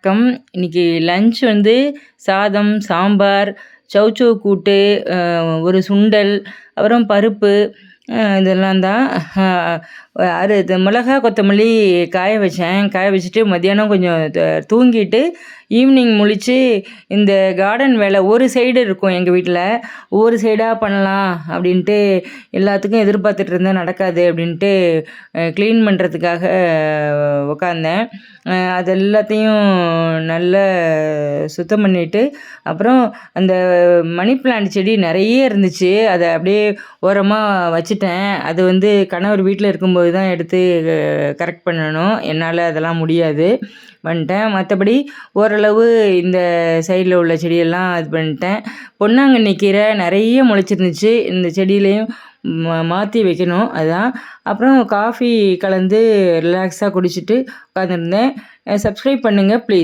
வணக்கம். இன்னைக்கு லஞ்ச் வந்து சாதம், சாம்பார், சௌசௌ கூட்டு, ஒரு சுண்டல், அப்புறம் பருப்பு, இதெல்லாம் தான். அ இது மிளகா, கொத்தமல்லி காய வச்சேன். காய வச்சுட்டு மத்தியானம் கொஞ்சம் தூங்கிட்டு ஈவினிங் முழிச்சு இந்த கார்டன் வேலை ஒரு சைடு இருக்கும் எங்கள் வீட்டில். ஒவ்வொரு சைடாக பண்ணலாம் அப்படின்ட்டு எல்லாத்துக்கும் எதிர்பார்த்துட்டு இருந்தேன். நடக்காது அப்படின்ட்டு க்ளீன் பண்ணுறதுக்காக உக்காந்தேன். அது எல்லாத்தையும் நல்லா சுத்தம் பண்ணிவிட்டு அப்புறம் அந்த மணி பிளான்ட் செடி நிறைய இருந்துச்சு. அதை அப்படியே ஓரமாக வச்சுட்டேன். அது வந்து கணவர் வீட்டில் இருக்கும்போது தான் எடுத்து கரெக்ட் பண்ணணும். என்னால் அதெல்லாம் முடியாது, பண்ணிட்டேன். மற்றபடி ஓரளவு இந்த சைடில் உள்ள செடியெல்லாம் இது பண்ணிட்டேன். பொன்னாங்கண்ணி கீரை நிறைய முளைச்சிருந்துச்சு. இந்த செடியிலையும் மாற்றி வைக்கணும், அதுதான். அப்புறம் காஃபி கலந்து ரிலாக்ஸாக குடிச்சிட்டு உட்காந்துருந்தேன். சப்ஸ்கிரைப் பண்ணுங்கள் ப்ளீஸ்.